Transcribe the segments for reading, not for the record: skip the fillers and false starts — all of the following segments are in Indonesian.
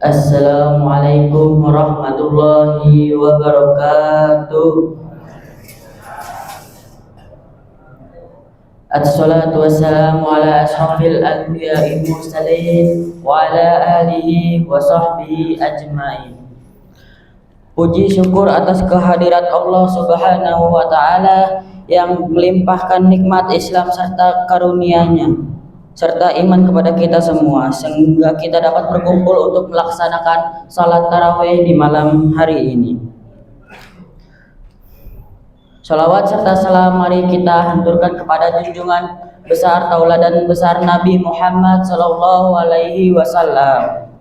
Assalamualaikum warahmatullahi wabarakatuh. Assalatu wassalamu ala ashrafil anbiya'i mursalin wa ala alihi wa sahbihi ajmain. Puji syukur atas kehadirat Allah Subhanahu wa taala yang melimpahkan nikmat Islam serta karunia-Nya serta iman kepada kita semua, sehingga kita dapat berkumpul untuk melaksanakan salat tarawih di malam hari ini. Salawat serta salam mari kita haturkan kepada junjungan besar tauladan besar Nabi Muhammad sallallahu alaihi wasallam.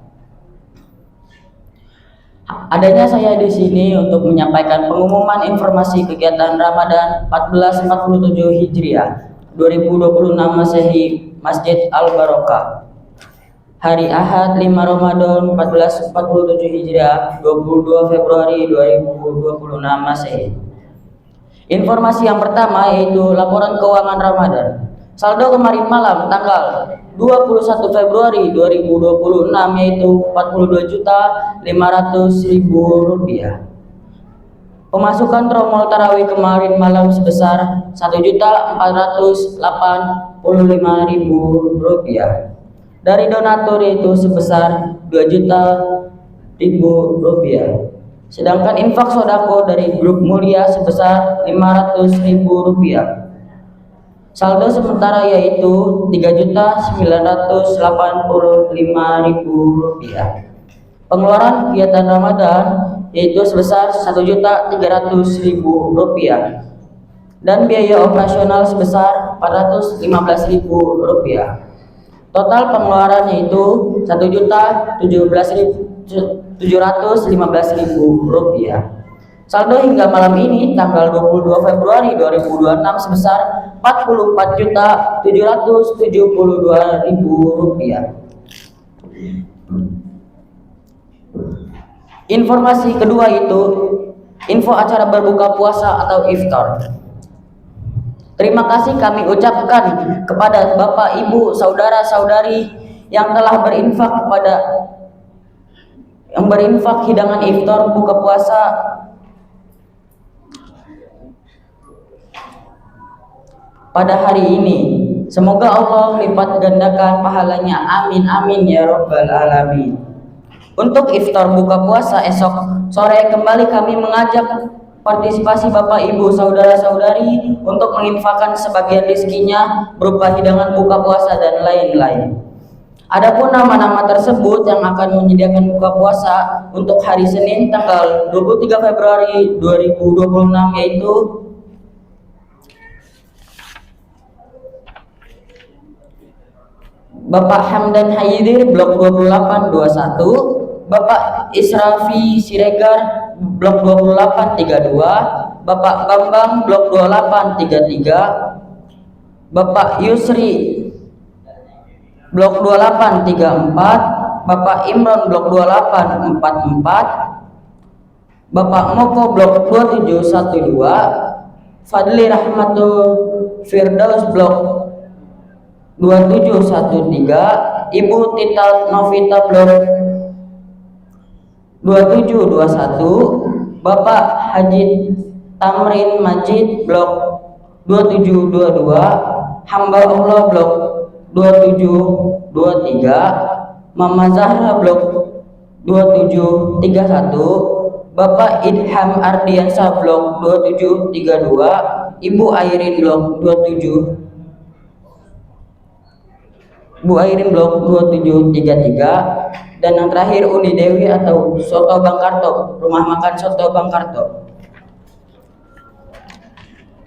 Adanya saya di sini untuk menyampaikan pengumuman informasi kegiatan Ramadan 1447 Hijriah 2026 Masehi Masjid Al-Barokah. Hari Ahad 5 Ramadan 1447 Hijriah 22 Februari 2026 Masehi. Informasi yang pertama yaitu laporan keuangan Ramadan. Saldo kemarin malam tanggal 21 Februari 2026 yaitu Rp42.500.000. Pemasukan tromol tarawih kemarin malam sebesar Rp1.485.000. Dari donatur yaitu sebesar Rp2.000.000. Sedangkan infak sodako dari grup mulia sebesar Rp500.000. Saldo sementara yaitu Rp3.985.000. Pengeluaran kegiatan Ramadan yaitu sebesar Rp1.300.000 dan biaya operasional sebesar Rp415.000. Total pengeluaran yaitu Rp1.017.715.000. Saldo hingga malam ini tanggal 22 Februari 2026 sebesar Rp44.772.000. Informasi kedua itu info acara berbuka puasa atau iftar. Terima kasih kami ucapkan kepada Bapak, Ibu, saudara-saudari yang telah berinfak hidangan iftar buka puasa pada hari ini. Semoga Allah lipat gandakan pahalanya. Amin amin ya rabbal alamin. Untuk iftar buka puasa esok sore kembali kami mengajak partisipasi Bapak, Ibu, saudara-saudari untuk menginfakkan sebagian rezekinya berupa hidangan buka puasa dan lain-lain. Adapun nama-nama tersebut yang akan menyediakan buka puasa untuk hari Senin tanggal 23 Februari 2026 yaitu Bapak Hamdan Haydir Blok 2821, Bapak Israfi Siregar Blok 2832, Bapak Bambang Blok 2833, Bapak Yusri Blok 2834, Bapak Imron Blok 2844, Bapak Moko Blok 2712, Fadli Rahmatul Firdaus Blok 2713, Ibu Tita Novita Blok 2721, Bapak Haji Tamrin Majid Blok 2722, Hamba Allah Blok 2723, Mama Zahra Blok 2731, Bapak Idham Ardiansa Blok 2732, Ibu Airin Blok 2733, dan yang terakhir Uni Dewi atau Soto Bang Karto, rumah makan Soto Bang Karto.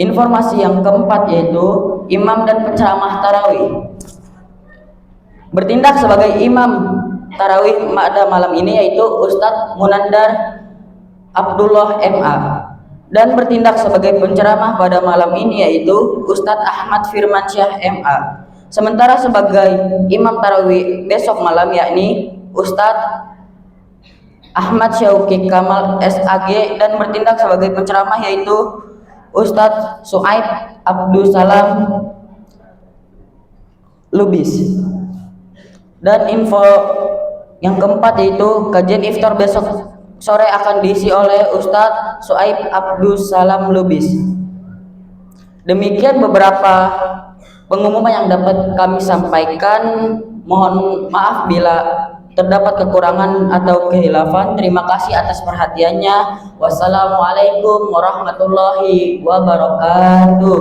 Informasi yang keempat yaitu imam dan penceramah tarawih. Bertindak sebagai imam tarawih pada malam ini yaitu Ustadz Munandar Abdullah MA, dan bertindak sebagai penceramah pada malam ini yaitu Ustadz Ahmad Firmansyah MA. Sementara sebagai imam tarawih besok malam yakni Ustadz Ahmad Syauqi Kamal SAG, dan bertindak sebagai penceramah yaitu Ustadz Suaib Abdul Salam Lubis. Dan Yang keempat yaitu kajian iftar besok sore akan diisi oleh Ustadz Suaib Abdus Salam Lubis. Demikian beberapa pengumuman yang dapat kami sampaikan. Mohon maaf bila terdapat kekurangan atau kehilafan. Terima kasih atas perhatiannya. Wassalamualaikum warahmatullahi wabarakatuh.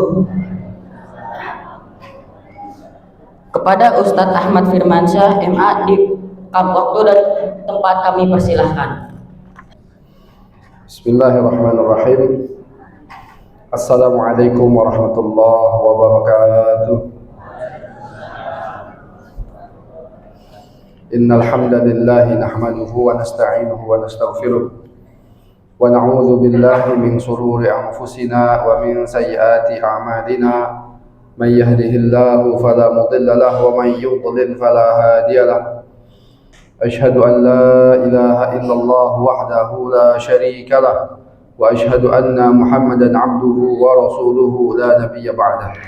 Kepada Ustadz Ahmad Firmansyah MA di waktu dan tempat kami persilahkan. Bismillahirrahmanirrahim. Assalamualaikum warahmatullahi wabarakatuh. Innal hamdalillah nahmaduhu wa nasta'inuhu wa nastaghfiruh wa na'udzu billahi min shururi anfusina wa min sayyiati a'malina. Man yahdihillahu fala mudilla lahu wa man yudlil fala hadiya lahu. Ashhadu an la ilaha illallah wahdahu la syarika lah wa ashhadu anna Muhammadan abduhu wa rasuluhu la nabiyya ba'dah.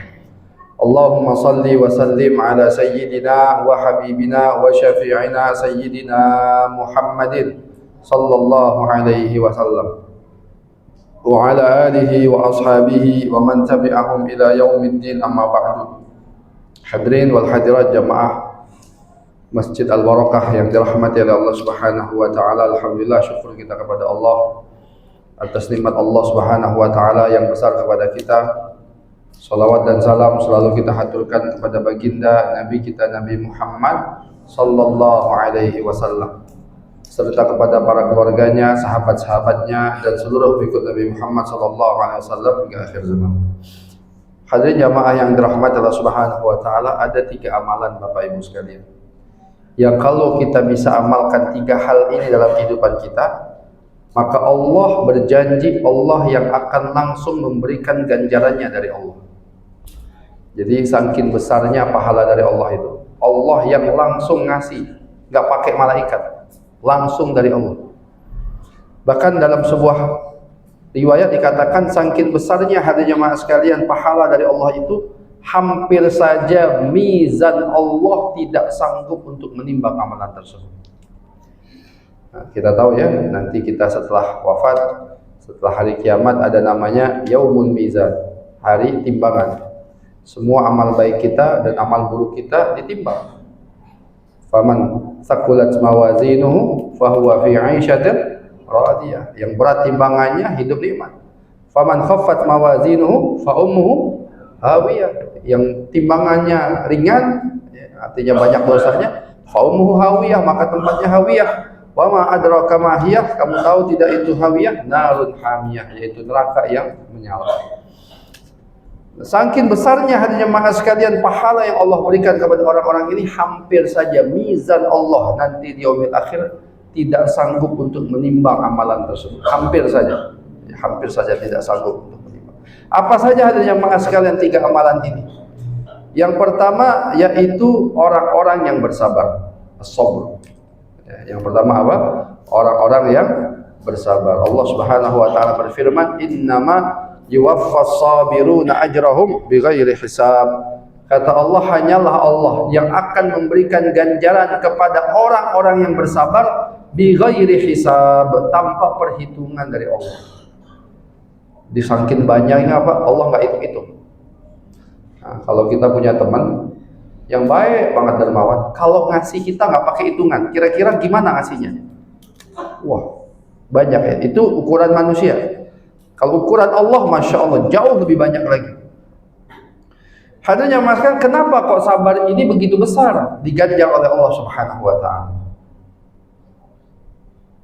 Allahumma salli wa sallim ala sayyidina wa habibina wa syafi'ina sayyidina Muhammadin sallallahu alaihi wasallam wa ala alihi wa ashabihi wa man tabi'ahum ila yaumiddin, amma ba'du. Hadirin wal hadirat jamaah Masjid Al-Barakah yang dirahmati oleh Allah Subhanahu wa taala. Alhamdulillah, syukur kita kepada Allah atas nikmat Allah Subhanahu wa taala yang besar kepada kita. Salawat dan salam selalu kita haturkan kepada baginda Nabi kita Nabi Muhammad sallallahu alaihi wasallam, serta kepada para keluarganya, sahabat-sahabatnya, dan seluruh pengikut Nabi Muhammad sallallahu alaihi wasallam hingga akhir zaman. Hadirin jamaah yang dirahmati Allah Subhanahu wa taala, ada 3 amalan Bapak Ibu sekalian yang kalau kita bisa amalkan 3 hal ini dalam kehidupan kita, maka Allah berjanji Allah yang akan langsung memberikan ganjarannya dari Allah. Jadi saking besarnya pahala dari Allah itu, Allah yang langsung ngasih, gak pakai malaikat, langsung dari Allah. Bahkan dalam sebuah riwayat dikatakan saking besarnya, hadirin jemaah sekalian, pahala dari Allah itu hampir saja mizan Allah tidak sanggup untuk menimbang amalan tersebut. Nah, kita tahu ya, nanti kita setelah wafat, setelah hari kiamat ada namanya Yaumul Mizan, hari timbangan. Semua amal baik kita dan amal buruk kita ditimbang. Faman thaqulat mawazinuhu fahuwa fi 'aisyatin radiyah. Yang berat timbangannya hidup nikmat. Faman khaffat mawazinuhu fa ummuhu hawiyah. Yang timbangannya ringan, artinya banyak dosanya, fa ummuhu hawiyah, maka tempatnya hawiyah. Wa ma adraka ma hiyah, kamu tahu tidak itu hawiyah? Narun hamiyah, yaitu neraka yang menyala. Saking besarnya hadirin jemaah sekalian pahala yang Allah berikan kepada orang-orang ini, hampir saja mizan Allah nanti di yaumil akhir tidak sanggup untuk menimbang amalan tersebut. Hampir saja tidak sanggup untuk menimbang. Apa saja hadirin jemaah sekalian 3 amalan ini? Yang pertama yaitu orang-orang yang bersabar, as-sabr. Yang pertama apa? Orang-orang yang bersabar. Allah Subhanahu wa taala berfirman, "Innama yuwaffas sabiruna ajrahum bighairi hisab." Kata Allah, hanyalah Allah yang akan memberikan ganjaran kepada orang-orang yang bersabar bighairi hisab, tanpa perhitungan dari Allah. Disangkin banyaknya apa? Allah nggak hitung-hitung. Nah, kalau kita punya teman yang baik banget dermawan, kalau ngasih kita nggak pakai hitungan, kira-kira gimana ngasihnya? Wah, banyak ya. Itu ukuran manusia. Kalau ukuran Allah, Masya Allah, jauh lebih banyak lagi. Hadirin yang masakan, kenapa kok sabar ini begitu besar diganjar oleh Allah Subhanahu wa ta'ala?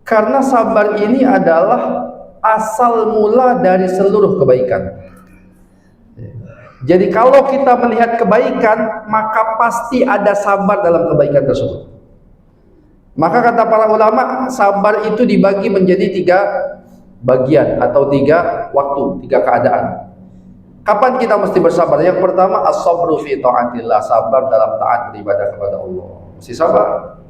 Karena sabar ini adalah asal mula dari seluruh kebaikan. Jadi kalau kita melihat kebaikan, maka pasti ada sabar dalam kebaikan tersebut. Maka kata para ulama, sabar itu dibagi menjadi 3 bagian atau 3 waktu, 3 keadaan. Kapan kita mesti bersabar? Yang pertama, as-sabru fi ta'atillah, sabar dalam taat beribadah kepada Allah. Mesti sabar.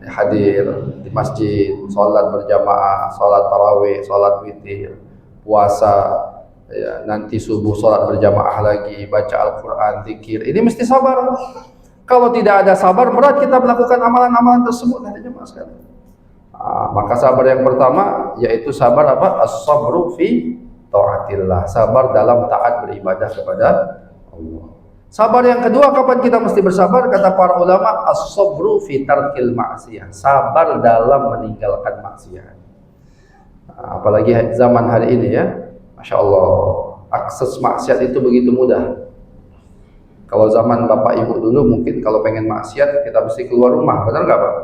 Hadir di masjid, sholat berjamaah, sholat tarawih, sholat witir, puasa, ya, nanti subuh sholat berjamaah lagi, baca Al-Quran, zikir. Ini mesti sabar. Kalau tidak ada sabar, berat kita melakukan amalan-amalan tersebut. Jemaah sekalian. Maka sabar yang pertama yaitu sabar apa? As-sabru fi taatillah. Sabar dalam taat beribadah kepada Allah. Sabar yang kedua, kapan kita mesti bersabar? Kata para ulama, as-sabru fi tarkil ma'siyah. Sabar dalam meninggalkan maksiat. Apalagi zaman hari ini ya, Masya Allah, akses maksiat itu begitu mudah. Kalau zaman bapak ibu dulu mungkin kalau pengen maksiat kita mesti keluar rumah, benar nggak Pak?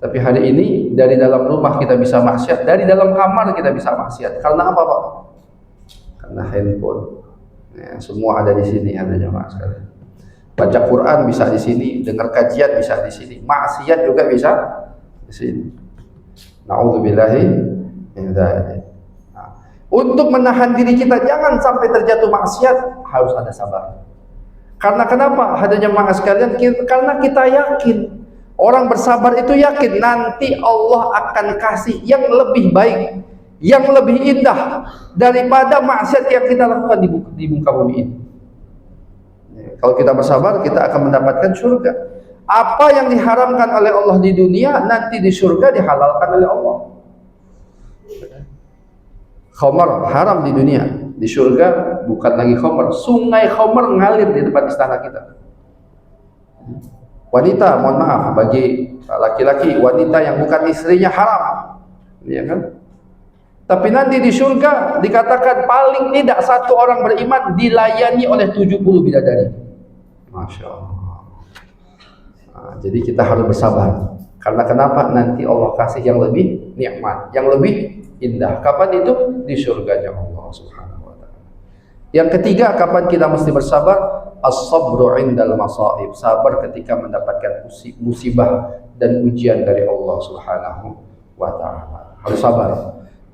Tapi hari ini dari dalam rumah kita bisa maksiat, dari dalam kamar kita bisa maksiat. Karena apa Pak? Karena handphone. Ya, semua ada di sini, ada jemaah sekalian. Baca Quran bisa di sini, dengar kajian bisa di sini, maksiat juga bisa di sini. Nauzubillahi min dzalik. Untuk menahan diri kita jangan sampai terjatuh maksiat harus ada sabar. Karena kenapa? Hadanya jemaah sekalian, karena kita yakin, orang bersabar itu yakin nanti Allah akan kasih yang lebih baik, yang lebih indah daripada maksiat yang kita lakukan di muka bumi ini. Kalau kita bersabar, kita akan mendapatkan surga. Apa yang diharamkan oleh Allah di dunia, nanti di surga dihalalkan oleh Allah. Khamar haram di dunia, di surga bukan lagi khamar. Sungai khamar ngalir di depan istana kita. Wanita, mohon maaf, bagi laki-laki, wanita yang bukan istrinya haram, ya kan? Tapi nanti di surga dikatakan paling tidak satu orang beriman dilayani oleh 70 bidadari. Masya Allah. Jadi kita harus bersabar. Karena kenapa? Nanti Allah kasih yang lebih nikmat, yang lebih indah. Kapan itu? Di surganya Allah Subhanahu wa ta'ala. Yang ketiga, kapan kita mesti bersabar? As-sabru indal masaib. Sabar ketika mendapatkan musibah dan ujian dari Allah Subhanahu wa ta'ala. Harus sabar.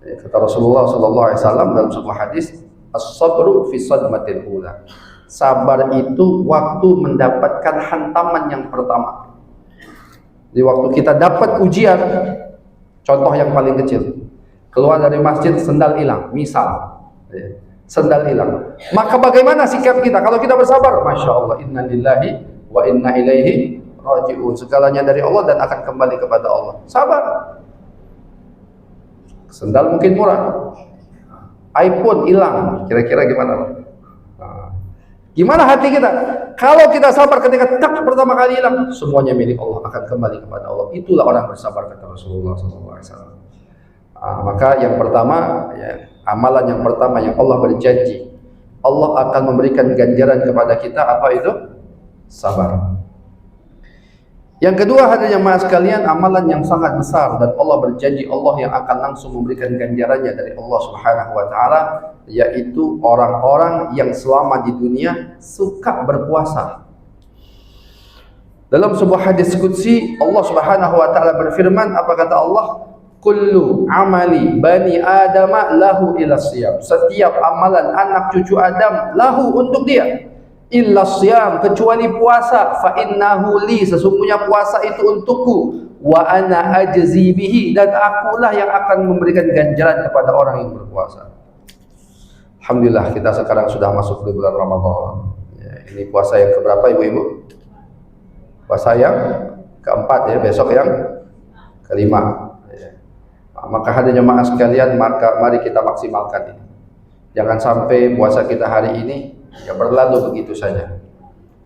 Kata Rasulullah sallallahu alaihi wasallam dalam sebuah hadis, as-sabru fi sadmatil ula. Sabar itu waktu mendapatkan hantaman yang pertama. Di waktu kita dapat ujian, contoh yang paling kecil, keluar dari masjid sendal hilang, misal, sendal hilang. Maka bagaimana sikap kita? Kalau kita bersabar, Masya Allah, inna lillahi wa inna ilaihi raji'un. Segalanya dari Allah dan akan kembali kepada Allah. Sabar. Sendal mungkin murah, iPhone hilang, kira-kira gimana? Gimana hati kita? Kalau kita sabar ketika tak pertama kali hilang, semuanya milik Allah, akan kembali kepada Allah. Itulah orang bersabar, kata Rasulullah SAW. Maka yang pertama, ya, amalan yang pertama yang Allah berjanji, Allah akan memberikan ganjaran kepada kita, apa itu? Sabar. Yang kedua, hadirin jemaah sekalian, amalan yang sangat besar dan Allah berjanji Allah yang akan langsung memberikan ganjarannya dari Allah Subhanahu wa taala, yaitu orang-orang yang selama di dunia suka berpuasa. Dalam sebuah hadis qudsi, Allah Subhanahu wa taala berfirman, apa kata Allah? Kullu amali bani adama lahu ila siyam. Setiap amalan anak cucu Adam lahu untuk dia. Illa siyam, kecuali puasa. Fa innahu li, sesungguhnya puasa itu untukku. Wa ana ajzi bihi, dan akulah yang akan memberikan ganjaran kepada orang yang berpuasa. Alhamdulillah kita sekarang sudah masuk ke bulan Ramadan. Ya, ini puasa yang keberapa ibu-ibu? Puasa yang keempat ya, besok yang kelima. Ya. Maka hadirin jemaah sekalian, mari kita maksimalkan ini. Jangan sampai puasa kita hari ini ya berlalu begitu saja.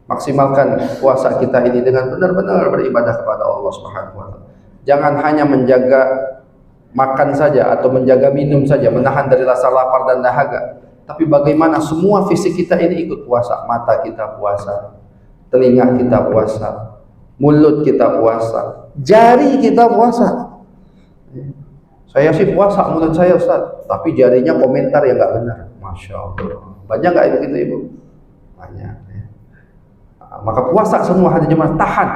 Maksimalkan puasa kita ini dengan benar-benar beribadah kepada Allah Subhanahu wa taala. Jangan hanya menjaga makan saja atau menjaga minum saja, menahan dari rasa lapar dan dahaga. Tapi bagaimana semua fisik kita ini ikut puasa. Mata kita puasa, telinga kita puasa, mulut kita puasa, jari kita puasa. Saya sih puasa mulut saya Ustaz, tapi jarinya komentar yang nggak benar. Masya Allah. Banyak nggak begitu ibu? Banyak. Ya. Maka puasa semua hadirin jemaah, tahan.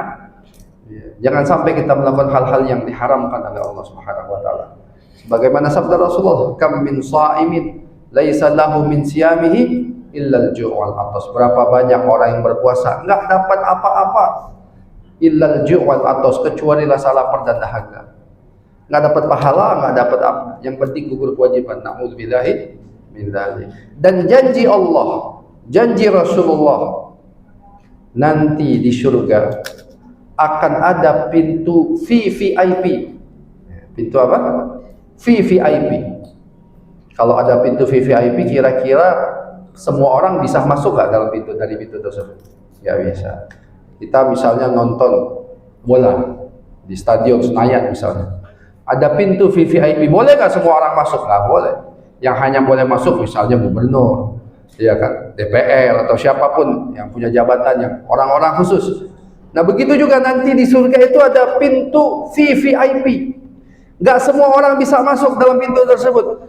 Ya. Jangan sampai kita melakukan hal-hal yang diharamkan oleh Allah Subhanahu wa taala. Sebagaimana sabda Rasulullah, "Kam min sha'imin laisa lahu min siyamihi illa al-ju' wal 'atas." Berapa banyak orang yang berpuasa enggak dapat apa-apa illa al-ju' wal 'atas, kecuali rasa lapar dan dahaga. Enggak dapat pahala, enggak dapat apa. Yang penting gugur kewajiban. Nauzubillahi min dzalik. Dan janji Allah, janji Rasulullah nanti di surga akan ada pintu VVIP. Pintu apa? VVIP. Kalau ada pintu VVIP, kira-kira semua orang bisa masuk nggak dalam pintu dari pintu tersebut? Ya bisa. Kita misalnya nonton bola di Stadion Senayan misalnya, ada pintu VVIP, boleh nggak semua orang masuk? Nggak boleh. Yang hanya boleh masuk misalnya gubernur, ya kan, DPR atau siapapun yang punya jabatannya, orang-orang khusus. Nah begitu juga nanti di surga itu ada pintu VVIP. Nggak semua orang bisa masuk dalam pintu tersebut.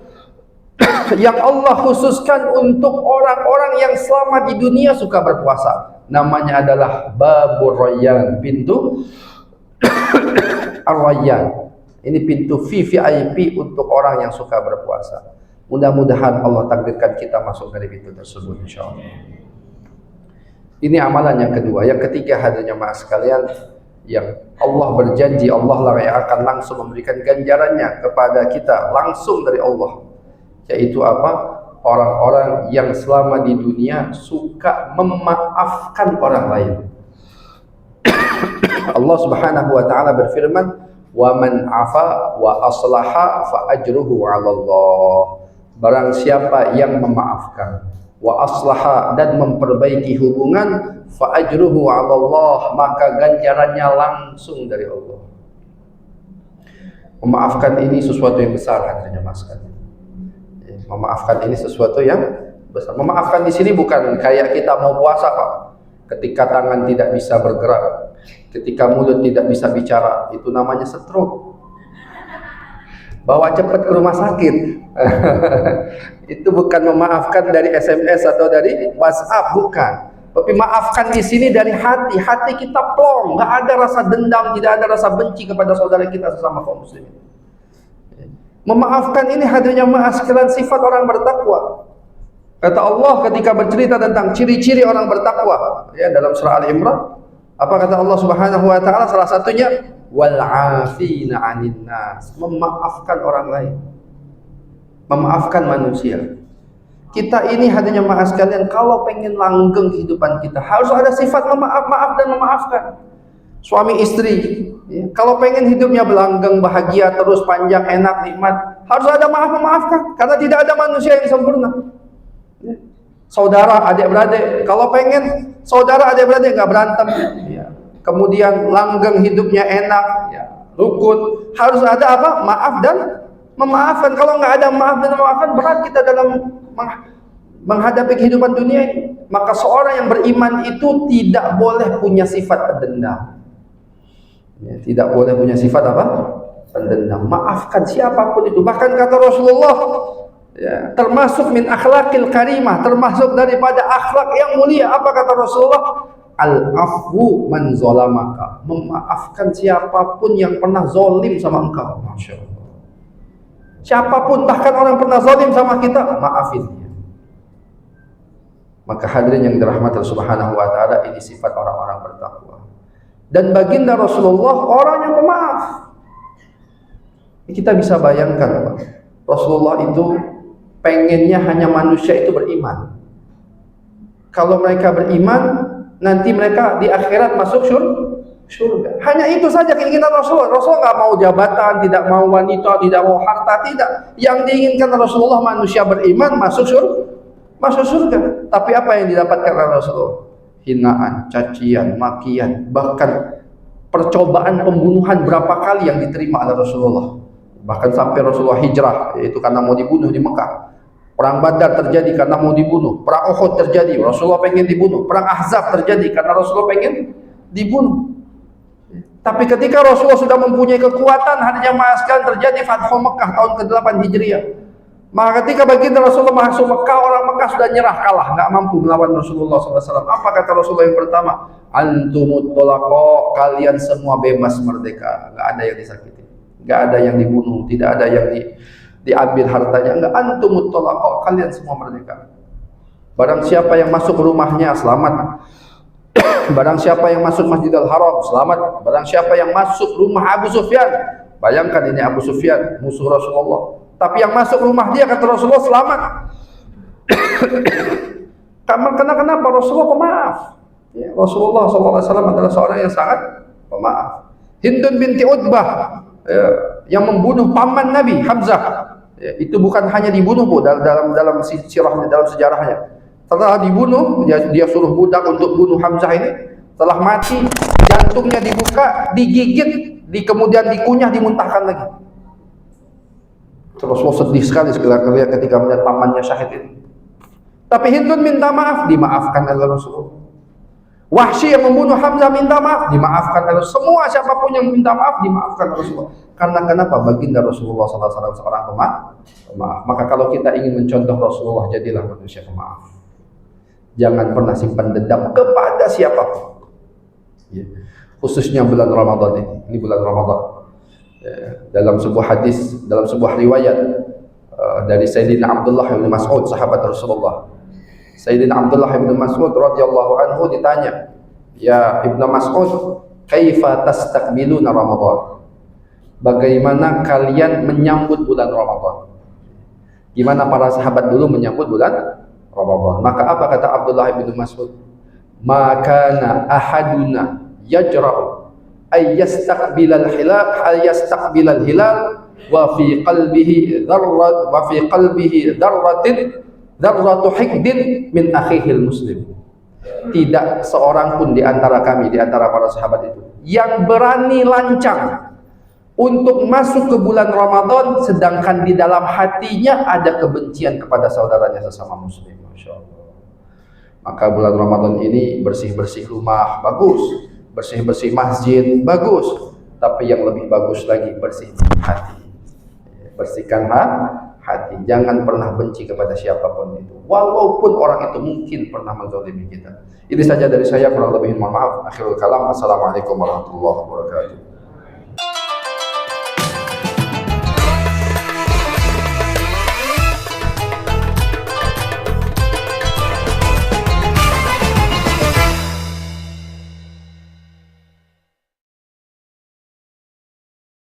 Yang Allah khususkan untuk orang-orang yang selama di dunia suka berpuasa. Namanya adalah Babur Rayyan, pintu Ar-Rayyan. Ini pintu VVIP untuk orang yang suka berpuasa. Mudah-mudahan Allah takdirkan kita masuk dari pintu tersebut insyaallah. Ini amalan yang kedua. Yang ketiga, hadirin jemaah sekalian, yang Allah berjanji Allah lah yang akan langsung memberikan ganjarannya kepada kita langsung dari Allah, yaitu apa? Orang-orang yang selama di dunia suka memaafkan orang lain. Allah Subhanahu wa taala berfirman, "Wa man 'afa wa aslaha fa ajruhu 'ala Allah." Barang siapa yang memaafkan, wa aslaha, dan memperbaiki hubungan, fa ajruhu 'ala Allah, maka ganjarannya langsung dari Allah. Memaafkan ini sesuatu yang besar, hadirin jemaah sekalian. Memaafkan ini sesuatu yang besar. Memaafkan di sini bukan kayak kita mau puasa, Pak. Ketika tangan tidak bisa bergerak, ketika mulut tidak bisa bicara, itu namanya stroke. Bawa cepat ke rumah sakit. Itu bukan memaafkan dari SMS atau dari WhatsApp, bukan. Tapi maafkan di sini dari hati. Hati kita plong, nggak ada rasa dendam, tidak ada rasa benci kepada saudara kita sesama kaum muslimin. Memaafkan ini hadirnya sekalian sifat orang bertakwa. Kata Allah ketika bercerita tentang ciri-ciri orang bertakwa, ya, dalam surah Al-Imran, apa kata Allah Subhanahu wa taala? Salah satunya wal 'afina 'anil nas, memaafkan orang lain. Memaafkan manusia. Kita ini hadirnya sekalian, kalau pengen langgeng kehidupan kita harus ada sifat maaf dan memaafkan. Suami istri, ya, kalau pengen hidupnya belanggeng, bahagia terus, panjang, enak, nikmat, harus ada memaafkan, karena tidak ada manusia yang sempurna. Ya. Saudara, adik-beradik, kalau pengen saudara adik-beradik nggak berantem, ya, kemudian langgeng hidupnya enak, ya, rukun, harus ada apa? Maaf dan memaafkan. Kalau nggak ada maaf dan memaafkan, berat kita dalam menghadapi kehidupan dunia ini. Maka seorang yang beriman itu tidak boleh punya sifat pendendam. Ya, tidak boleh punya sifat apa? Pendendam. Maafkan siapapun itu. Bahkan kata Rasulullah, ya, termasuk min akhlaqil karimah, termasuk daripada akhlak yang mulia. Apa kata Rasulullah? Al-afwu man zolamaka, memaafkan siapapun yang pernah zolim sama engkau. Masya Allah. Siapapun, bahkan orang pernah zolim sama kita, maafin dia. Maka hadirin yang dirahmati Subhanahu wa taala, ini sifat orang-orang bertakwa. Dan baginda Rasulullah orang yang pemaaf. Kita bisa bayangkan, Rasulullah itu pengennya hanya manusia itu beriman. Kalau mereka beriman, nanti mereka di akhirat masuk surga. Hanya itu saja keinginan Rasulullah. Rasulullah nggak mau jabatan, tidak mau wanita, tidak mau harta, tidak. Yang diinginkan Rasulullah manusia beriman masuk surga. Tapi apa yang didapatkan oleh Rasulullah? Hinaan, cacian, makian, bahkan percobaan pembunuhan berapa kali yang diterima oleh Rasulullah. Bahkan sampai Rasulullah hijrah, yaitu karena mau dibunuh di Mekah. Perang Badar terjadi karena mau dibunuh. Perang Uhud terjadi, Rasulullah pengen dibunuh. Perang Ahzab terjadi karena Rasulullah pengen dibunuh. Tapi ketika Rasulullah sudah mempunyai kekuatan, hadirin sekalian, terjadi Fathu Mekah tahun ke-8 Hijriah. Maka ketika baginda Rasulullah masuk Mekah, orang Mekah sudah nyerah, kalah, nggak mampu melawan Rasulullah SAW. Apa kata Rasulullah yang pertama? Antumut tolako, kalian semua bebas merdeka, nggak ada yang disakiti, nggak ada yang dibunuh, tidak ada yang diambil hartanya, nggak. Antumut tolako, kalian semua merdeka. Barang siapa yang masuk rumahnya selamat. Barang siapa yang masuk Masjidil Haram selamat. Barang siapa yang masuk rumah Abu Sufyan, bayangkan ini Abu Sufyan musuh Rasulullah, tapi yang masuk rumah dia kata Rasulullah selamat. Kenapa Rasulullah pemaaf? Ya, Rasulullah SAW adalah seorang yang sangat pemaaf. Hindun binti Utbah, ya, yang membunuh paman Nabi Hamzah, ya, itu bukan hanya dibunuh Bu, dalam sirahnya, dalam sejarahnya. Setelah dibunuh, dia suruh budak untuk bunuh Hamzah ini. Setelah mati, jantungnya dibuka, digigit, kemudian dikunyah, dimuntahkan lagi. Rasulullah sedih sekali ketika melihat pamannya syahid ini. Tapi Hindun minta maaf, dimaafkan oleh Rasulullah. Wahsy yang membunuh Hamzah minta maaf, dimaafkan oleh semua, siapapun yang minta maaf dimaafkan oleh Rasulullah. Karena kenapa? Baginda Rasulullah SAW seorang pemaaf. Maka kalau kita ingin mencontoh Rasulullah, jadilah manusia pemaaf. Jangan pernah simpan dendam kepada siapapun. Ya. Khususnya bulan Ramadan ini bulan Ramadan. Ya. Dalam sebuah hadis, dalam sebuah riwayat dari Sayyidina Abdullah bin Mas'ud, sahabat Rasulullah. Sayyidina Abdullah bin Mas'ud radhiyallahu anhu ditanya, "Ya Ibnu Mas'ud, kaifa tastaqbiluna Ramadan?" Bagaimana kalian menyambut bulan Ramadan? Gimana para sahabat dulu menyambut bulan Ramadan? Maka apa kata Abdullah bin Mas'ud? "Makana ahaduna yajra'u ay yastaqbilal hilal wa fi qalbihi darratu hikdin min akhihil muslim." Tidak seorang pun di antara kami, di antara para sahabat itu, yang berani lancang untuk masuk ke bulan Ramadan sedangkan di dalam hatinya ada kebencian kepada saudaranya sesama muslim. Masya Allah. Maka bulan Ramadan ini bersih-bersih rumah bagus, bersih-bersih masjid bagus, tapi yang lebih bagus lagi bersih hati. Bersihkan hati, jangan pernah benci kepada siapapun itu, walaupun orang itu mungkin pernah menzalimi kita. Ini saja dari saya, kurang lebih mohon maaf. Akhirul kalam, assalamualaikum warahmatullahi wabarakatuh.